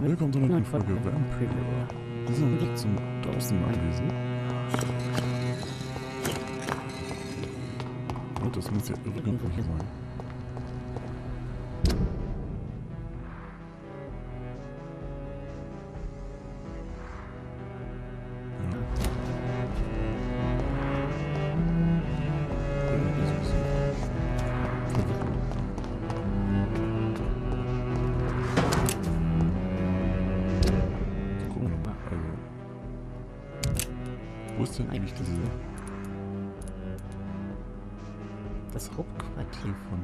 Willkommen zu einer neuen Folge Vampyr. Wir sind jetzt zum draußen anwesend. Und das muss ja irgendwo hier sein. Wo ist denn eigentlich das Hauptquartier von...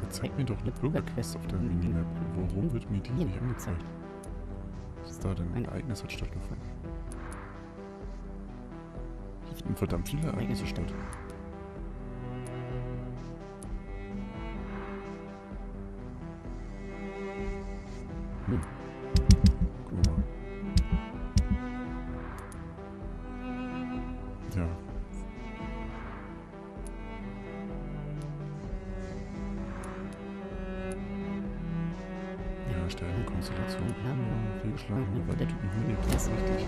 Jetzt zeigt mir doch eine Bürgerquest auf der Minimap. Warum wird mir die nicht angezeigt? Was ist da denn? Ein Ereignis hat stattgefunden. Hier finden verdammt viele Ereignisse statt. Ja. Ja, Sternenkonstellation. Fehlgeschlagen, weil der Typ nicht mitlebt. Das ist richtig.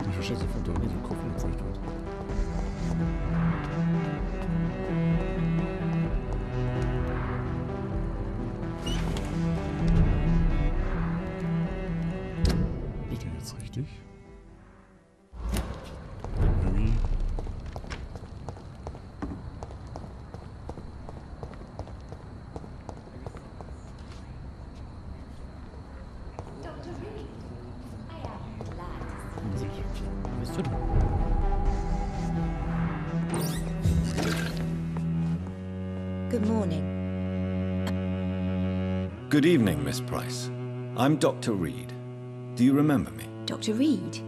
Ich verstehe sofort, da so Kopf angezeigt wird. Richtig. Irgendwie. Dr. Reed, I am glad to see you. Wo bist du denn? Good morning. Good evening, Miss Price. I'm Dr. Reed. Do you remember me? Dr. Reed?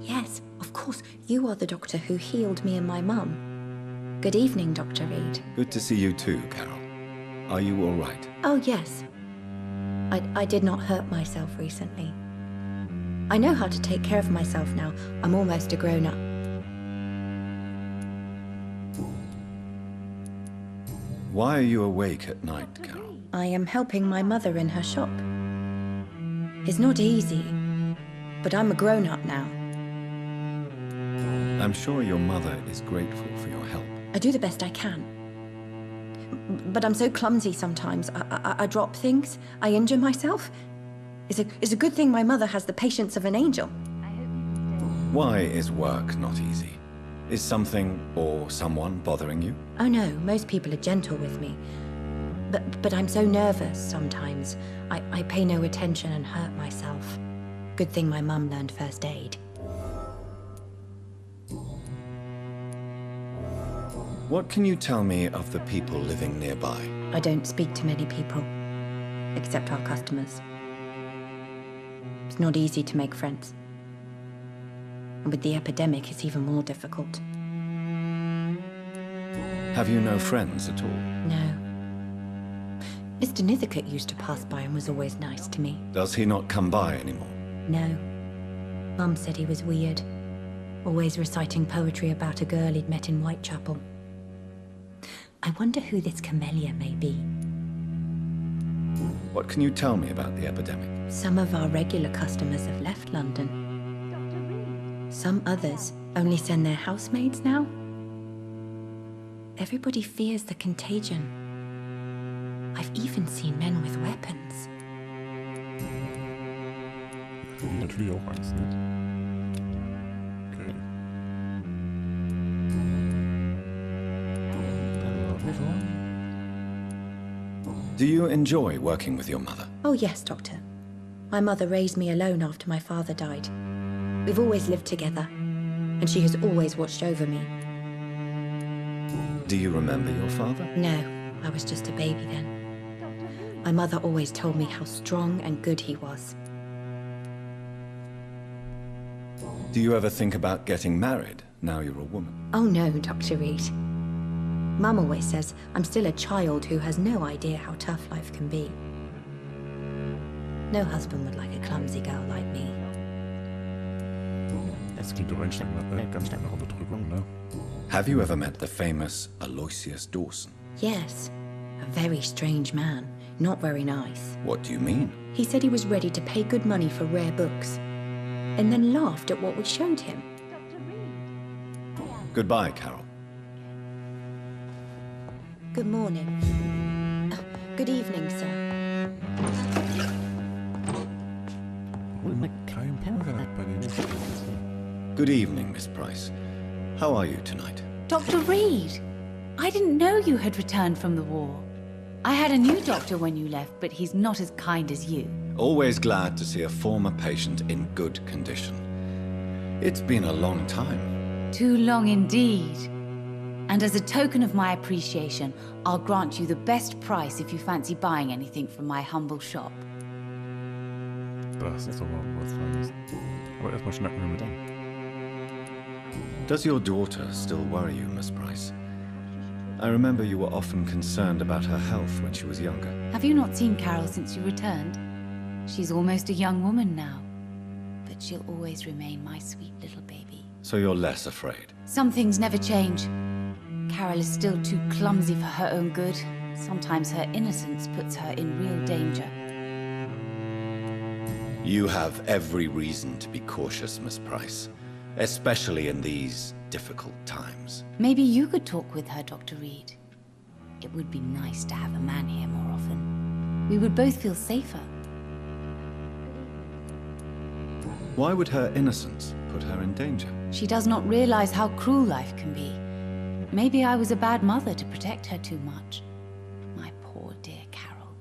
Yes, of course. You are the doctor who healed me and my mum. Good evening, Dr. Reed. Good to see you too, Carol. Are you all right? Oh, yes. I did not hurt myself recently. I know how to take care of myself now. I'm almost a grown-up. Why are you awake at night, Carol? I am helping my mother in her shop. It's not easy, but I'm a grown-up now. I'm sure your mother is grateful for your help. I do the best I can. But I'm so clumsy sometimes. I drop things. I injure myself. It's a good thing my mother has the patience of an angel. Why is work not easy? Is something or someone bothering you? Oh no, most people are gentle with me. But I'm so nervous sometimes. I pay no attention and hurt myself. Good thing my mum learned first aid. What can you tell me of the people living nearby? I don't speak to many people, except our customers. It's not easy to make friends. And with the epidemic, it's even more difficult. Have you no friends at all? No. Mr. Nithercote used to pass by and was always nice to me. Does he not come by anymore? No. Mum said he was weird. Always reciting poetry about a girl he'd met in Whitechapel. I wonder who this camellia may be. What can you tell me about the epidemic? Some of our regular customers have left London. Some others only send their housemaids now. Everybody fears the contagion. I've even seen men with weapons. Natürlich auch Angst, ne? Okay. Do you enjoy working with your mother? Oh yes, Doctor. My mother raised me alone after my father died. We've always lived together, and she has always watched over me. Do you remember your father? No, I was just a baby then. My mother always told me how strong and good he was. Do you ever think about getting married now you're a woman? Oh no, Dr. Reed. Mum always says I'm still a child who has no idea how tough life can be. No husband would like a clumsy girl like me. Das klingt doch ganz schön nach Unterdrückung, ne? Have you ever met the famous Aloysius Dawson? Yes. A very strange man. Not very nice. What do you mean? He said he was ready to pay good money for rare books, and then laughed at what we showed him. Dr. Reed. Goodbye, Carol. Good morning. Good evening, sir. Kein Bürger bei den Good evening, Miss Price. How are you tonight? Dr. Reed! I didn't know you had returned from the war. I had a new doctor when you left, but he's not as kind as you. Always glad to see a former patient in good condition. It's been a long time. Too long indeed. And as a token of my appreciation, I'll grant you the best price if you fancy buying anything from my humble shop. Das ist doch mal was Feines. Aber erstmal schnacken wir mit ihm. Does your daughter still worry you, Miss Price? I remember you were often concerned about her health when she was younger. Have you not seen Carol since you returned? She's almost a young woman now. But she'll always remain my sweet little baby. So you're less afraid? Some things never change. Carol is still too clumsy for her own good. Sometimes her innocence puts her in real danger. You have every reason to be cautious, Miss Price. Especially in these difficult times. Maybe you could talk with her, Dr. Reed. It would be nice to have a man here more often. We would both feel safer. Why would her innocence put her in danger? She does not realize how cruel life can be. Maybe I was a bad mother to protect her too much. My poor dear Carol.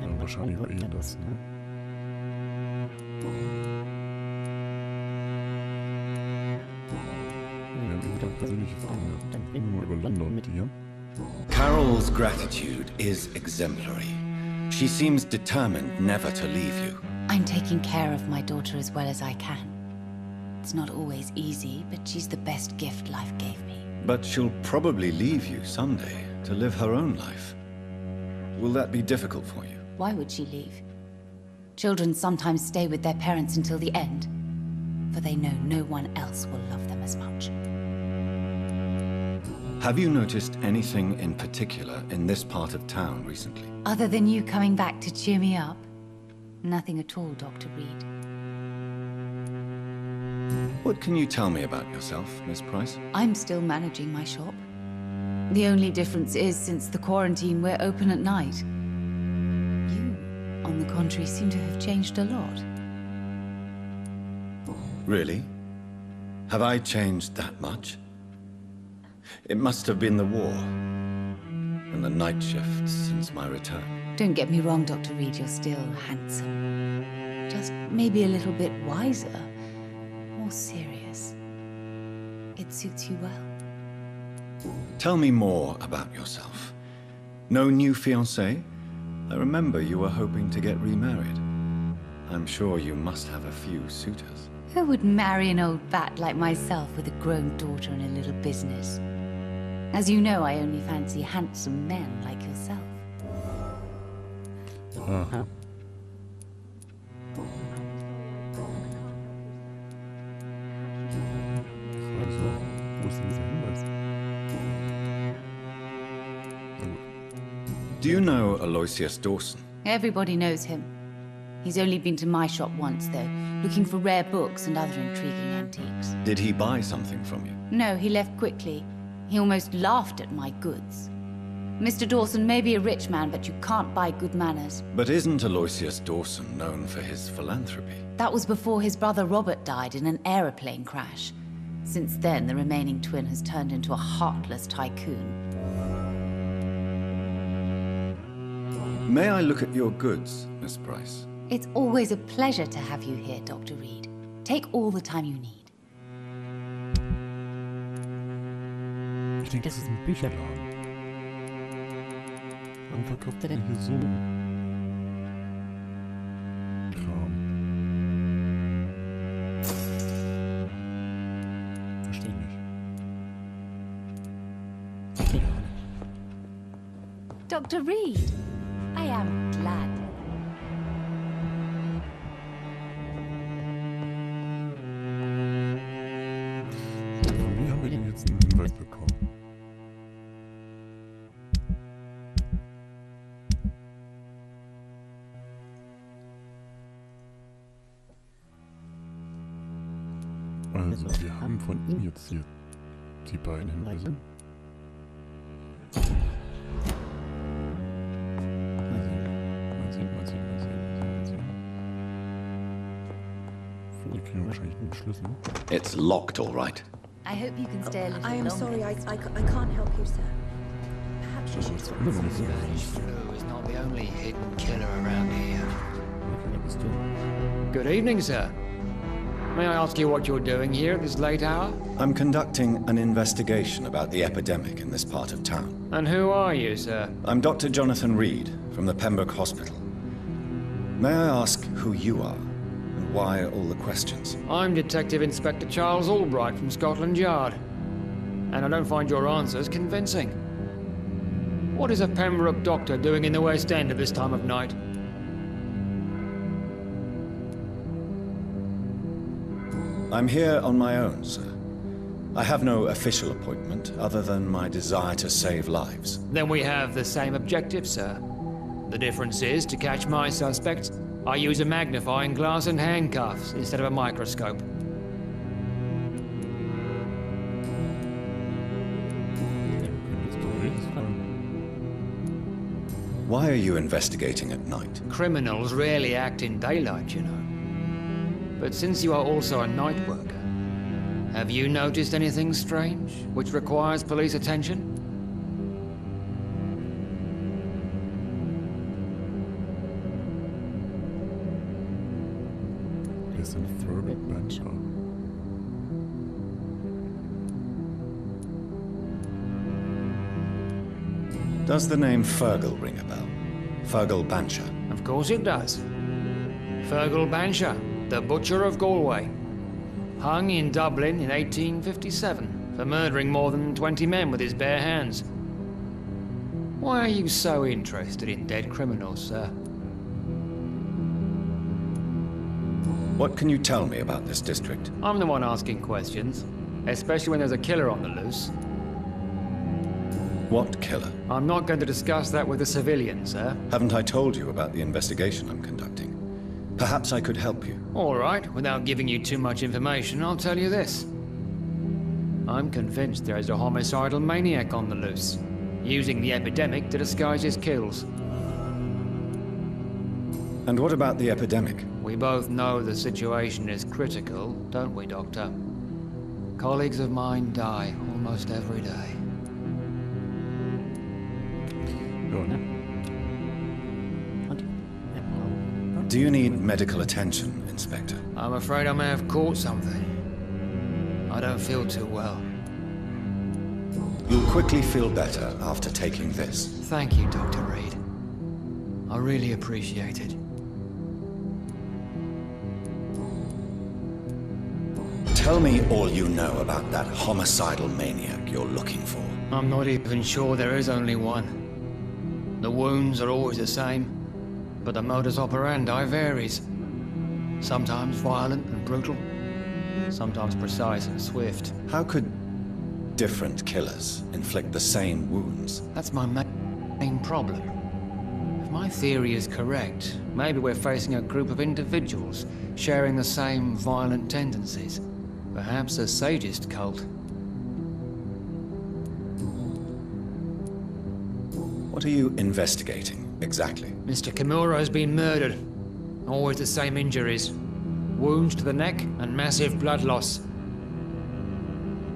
Ja, wahrscheinlich war eh das, ne? Wir haben wieder persönliche Fragen gehabt. Dann reden wir mal über London mit dir. Carol's gratitude is exemplary. She seems determined never to leave you. I'm taking care of my daughter as well as I can. It's not always easy, but she's the best gift life gave me. But she'll probably leave you someday to live her own life. Will that be difficult for you? Why would she leave? Children sometimes stay with their parents until the end, for they know no one else will love them as much. Have you noticed anything in particular in this part of town recently? Other than you coming back to cheer me up? Nothing at all, Dr. Reed. What can you tell me about yourself, Miss Price? I'm still managing my shop. The only difference is, since the quarantine, we're open at night. You, on the contrary, seem to have changed a lot. Really? Have I changed that much? It must have been the war and the night shifts since my return. Don't get me wrong, Dr. Reed, you're still handsome. Just maybe a little bit wiser, more serious. It suits you well. Tell me more about yourself. No new fiancé? I remember you were hoping to get remarried. I'm sure you must have a few suitors. Who would marry an old bat like myself with a grown daughter and a little business? As you know, I only fancy handsome men like yourself. Aha. Also, wo ist denn dieser Hinweis? Na gut. Do you know Aloysius Dawson? Everybody knows him. He's only been to my shop once, though, looking for rare books and other intriguing antiques. Did he buy something from you? No, he left quickly. He almost laughed at my goods. Mr. Dawson may be a rich man, but you can't buy good manners. But isn't Aloysius Dawson known for his philanthropy? That was before his brother Robert died in an aeroplane crash. Since then, the remaining twin has turned into a heartless tycoon. May I look at your goods, Miss Price? It's always a pleasure to have you here, Dr. Reed. Take all the time you need. Ich denke, das ist ein Bücherladen. Warum verkauft er denn hier so Kram? Verstehe nicht. Verstehe gar nicht. Dr. Reed, I am glad. Also, wir haben von ihm jetzt hier die beiden Hinweise. Mal sehen. Wir kriegen wahrscheinlich einen Schlüssel. It's locked, all right. I hope you can stay a little I am longer. sorry, I can't help you, sir. Perhaps you should talk to Immer noch someone. Flu is not the only hidden killer around here. so. Good evening, sir. May I ask you what you're doing here at this late hour? I'm conducting an investigation about the epidemic in this part of town. And who are you, sir? I'm Dr. Jonathan Reed from the Pembroke Hospital. May I ask who you are and why all the questions? I'm Detective Inspector Charles Albright from Scotland Yard. And I don't find your answers convincing. What is a Pembroke doctor doing in the West End at this time of night? I'm here on my own, sir. I have no official appointment other than my desire to save lives. Then we have the same objective, sir. The difference is, to catch my suspects, I use a magnifying glass and handcuffs instead of a microscope. Why are you investigating at night? Criminals rarely act in daylight, you know. But since you are also a night worker, have you noticed anything strange which requires police attention? Ist ein Vampyr. Does the name Fergal ring a bell? Fergal Bancher. Of course it does. Fergal Bancher, the Butcher of Galway. Hung in Dublin in 1857 for murdering more than 20 men with his bare hands. Why are you so interested in dead criminals, sir? What can you tell me about this district? I'm the one asking questions, especially when there's a killer on the loose. What killer? I'm not going to discuss that with a civilian, sir. Haven't I told you about the investigation I'm conducting? Perhaps I could help you. All right, without giving you too much information, I'll tell you this. I'm convinced there is a homicidal maniac on the loose, using the epidemic to disguise his kills. And what about the epidemic? We both know the situation is critical, don't we, Doctor? Colleagues of mine die almost every day. Ja, ne? Do you need medical attention, Inspector? I'm afraid I may have caught something. I don't feel too well. You'll quickly feel better after taking this. Thank you, Dr. Reed. I really appreciate it. Tell me all you know about that homicidal maniac you're looking for. I'm not even sure there is only one. The wounds are always the same, but the modus operandi varies. Sometimes violent and brutal, sometimes precise and swift. How could different killers inflict the same wounds? That's my main problem. If my theory is correct, maybe we're facing a group of individuals sharing the same violent tendencies. Perhaps a sadist cult. What are you investigating, exactly? Mr. Kimura has been murdered. Always the same injuries. Wounds to the neck and massive blood loss.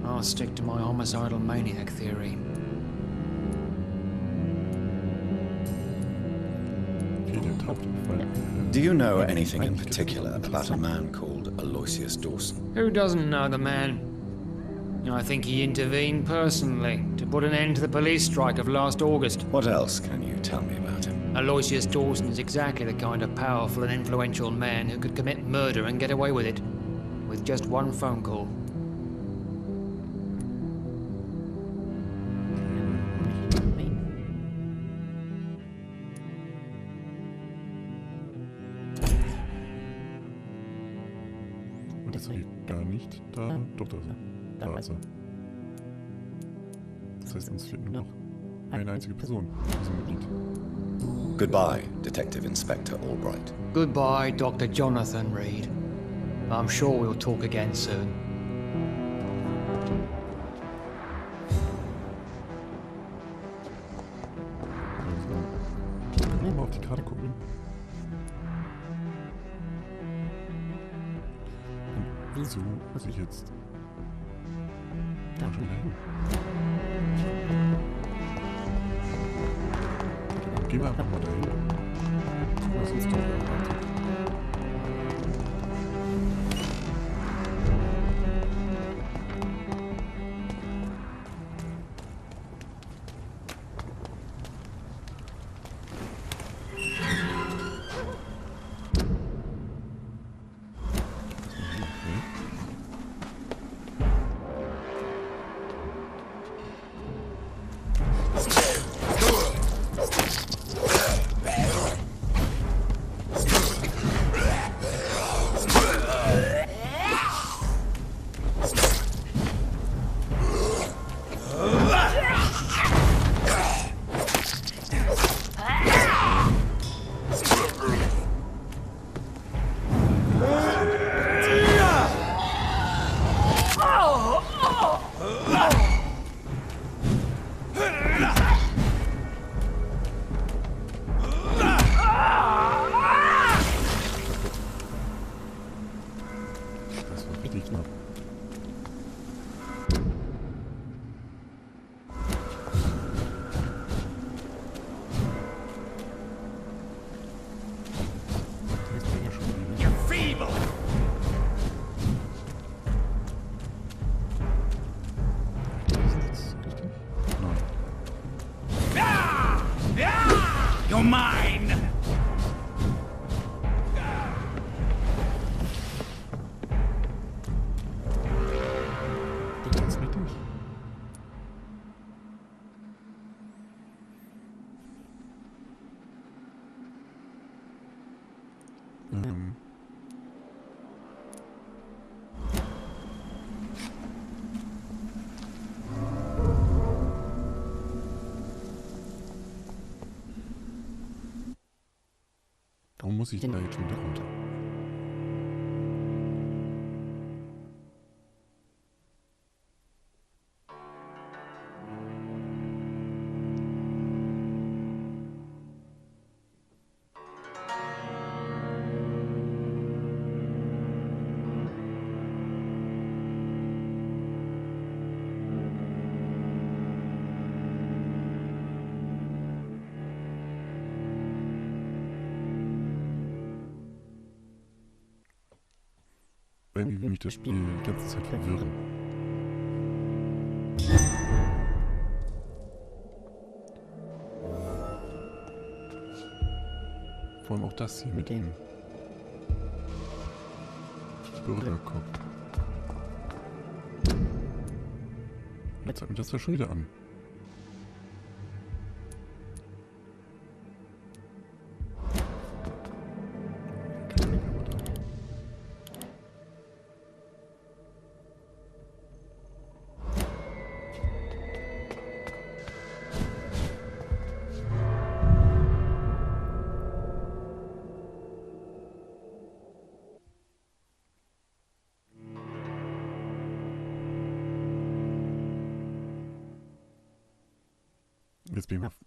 I'll stick to my homicidal maniac theory. Do you know anything in particular about a man called Aloysius Dawson? Who doesn't know the man? I think he intervened personally to put an end to the police strike of last August. What else can you tell me about him? Aloysius Dawson is exactly the kind of powerful and influential man who could commit murder and get away with it, with just one phone call. Und das geht gar nicht da. Doch, da ist er. Das heißt, uns fehlt nur noch eine einzige Person in diesem Gebiet. Goodbye, Detective Inspector Albright. Goodbye, Dr. Jonathan Reed. I'm sure we'll talk again soon. gerade gucken. Und wieso muss ich jetzt da schon wieder hin? Gehen wir einfach mal dahin. Lass uns doch weiter. You're mine! Das ist richtig. Warum muss ich denn da jetzt schon wieder runter? Irgendwie will mich das Spiel die ganze Zeit verwirren. Vor allem auch das hier mit dem Bürgerkopf. Jetzt zeigt mir das ja schon wieder an.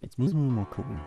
Jetzt müssen wir mal gucken.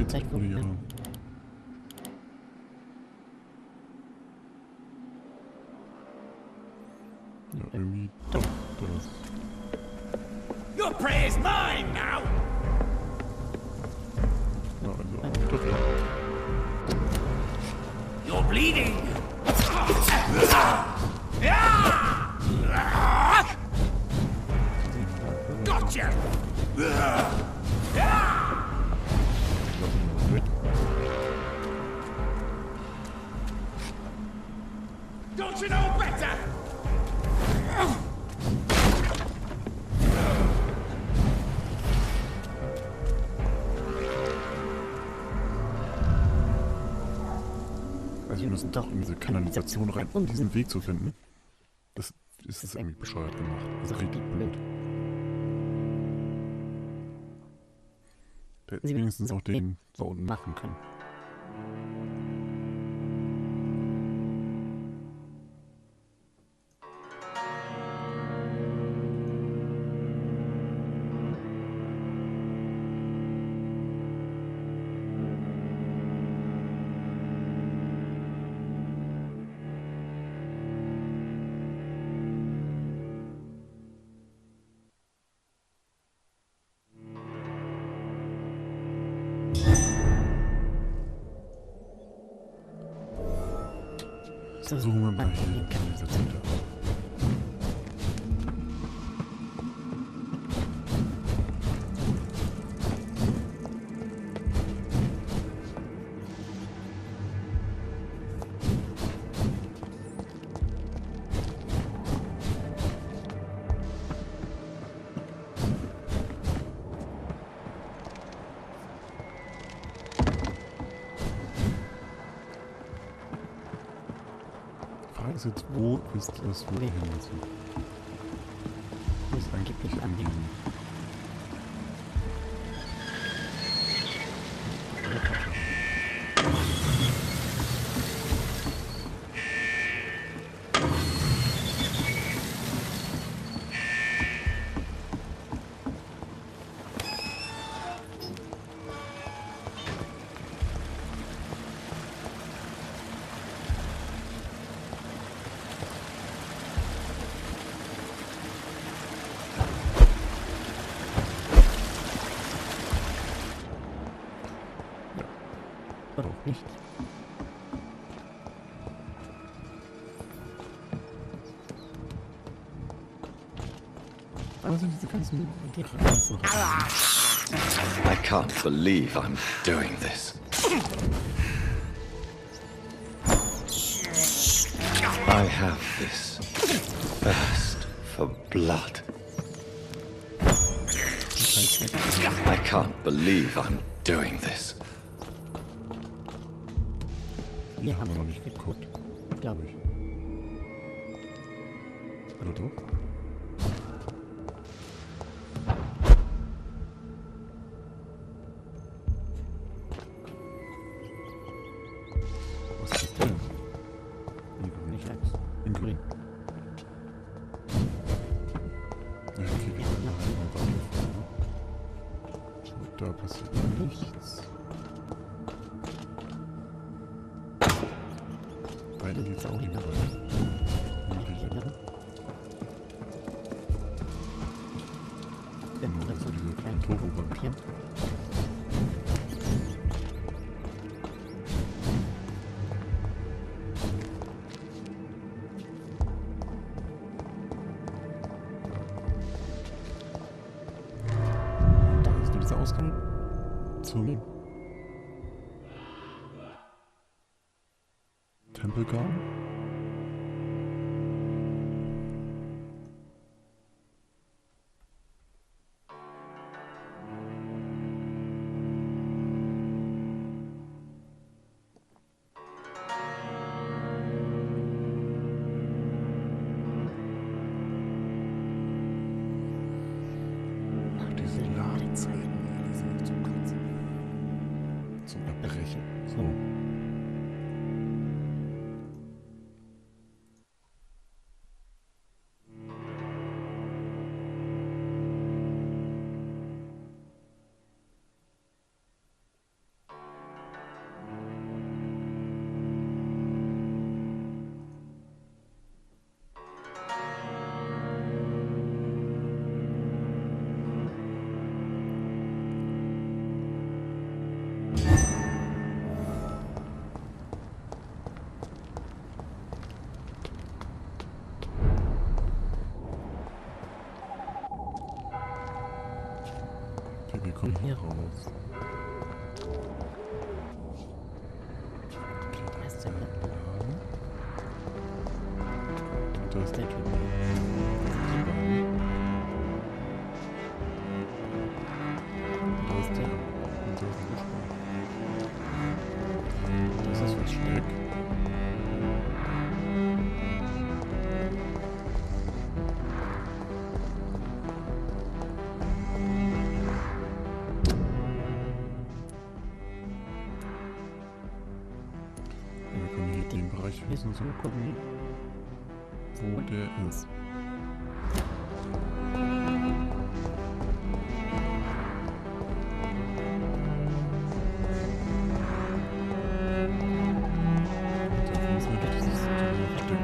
Jetzt wurde ja irgendwie doch das. Your prey is mine now! Ja, also doch ja. You're bleeding! Gotcha! Don't you know better? Also wir müssen doch in diese Kanalisation rein, um diesen Weg zu finden. Das ist irgendwie bescheuert gemacht. Das ist richtig blöd. Da hätten sie wenigstens auch den da unten machen können. Versuchen wir mal hier die Kanalisation da. Jetzt, wo ist das wohl hin? Wo ist eigentlich anliegen? Oder auch nicht. Aber sind diese ganzen I can't believe I'm doing this. I have this thirst for blood. I can't believe I'm doing this. Hier haben wir noch nicht geguckt. Glaube ich. Oder doch? Was ist das denn? Nicht eins. In grün. Ja, okay, wir haben halt mal weiter. Da passiert nichts. Weiter geht's auch nicht mehr weiter. So diese kleinen Turbo-Vampyr. Da ist dieser Ausgang zum Tempelgarten. Diese Ladezeiten, die sind zum Kotzen. Zum Erbrechen. So. wir kommen hier raus. Was ist denn mit? Und da ist der Typ. Da ist der. Und da ist ein Ursprung. Das ist das Versteck. Ich will nur so gucken, wo der ist. Da müssen wir doch dieses Stück.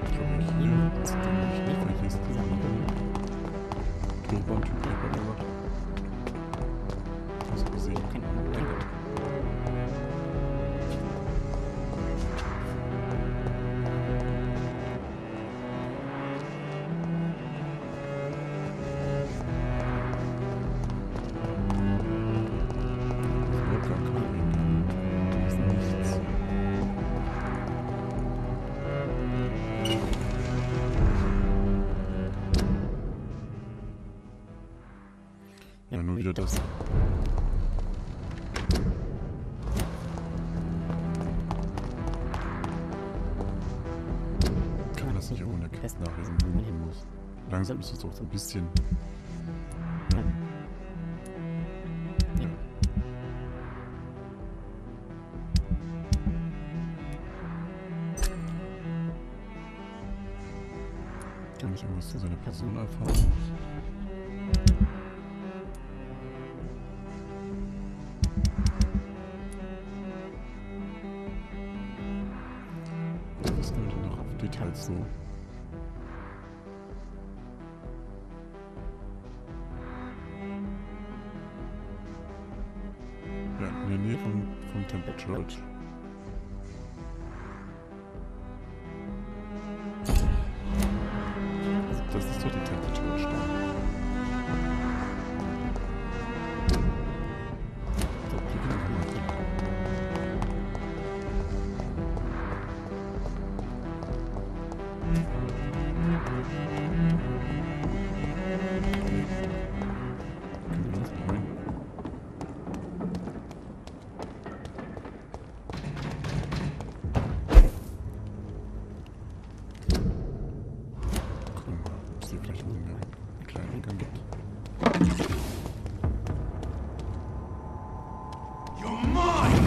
Ich glaube nicht hier. Das ist nicht welches. Turban-Typ, der hat gemacht. Das gesehen. Ja, nur wieder das. Kann man das nicht auch in der Quest nachlesen, wo man hin muss? Langsam ist es doch so ein bisschen. Ja. Ja. Kann ich irgendwas zu seiner Person erfahren? Was könnte noch auf Details so? Ja, in der Nähe vom Temple Church. Das ist doch die Temple Church da. So, hier können wir mal hin. Können wir das rein? Gucken wir mal, ob es hier vielleicht einen kleinen Eingang gibt. You're mine!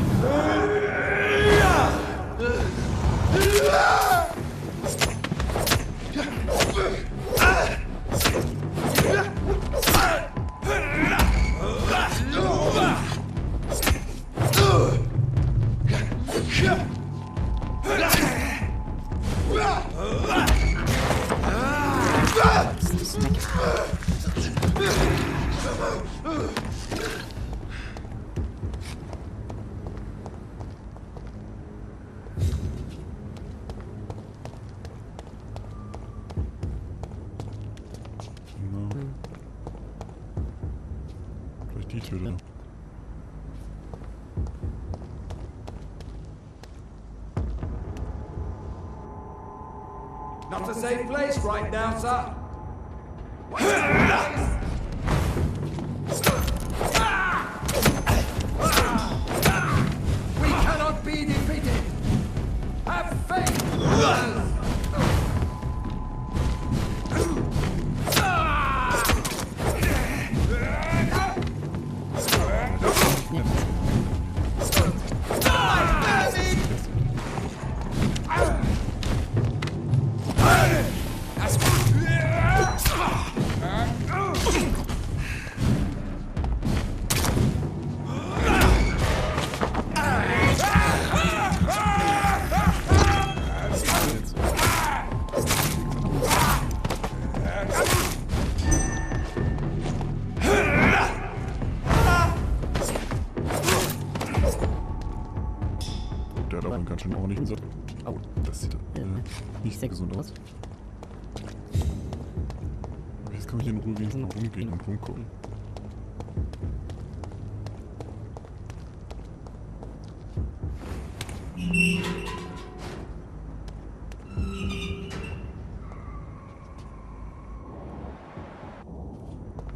Vielleicht die Tür da. Not a safe place right now, sir. We cannot be defeated. Have faith. Der hat aber einen ganz schön ordentlichen Sattel. Oh, das sieht nicht sehr gesund aus. Jetzt kann ich in Ruhe wenigstens noch rumgehen und rumgucken.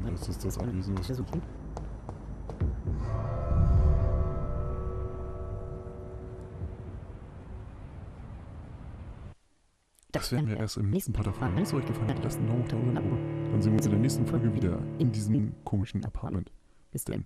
Was ist das Anwesen? Was ist das? Das werden wir erst im nächsten Part erfahren. Wenn es euch gefallen hat, lasst einen Daumen hoch da oben. Dann sehen wir uns in der nächsten Folge wieder in diesem komischen Apartment. Bis dann.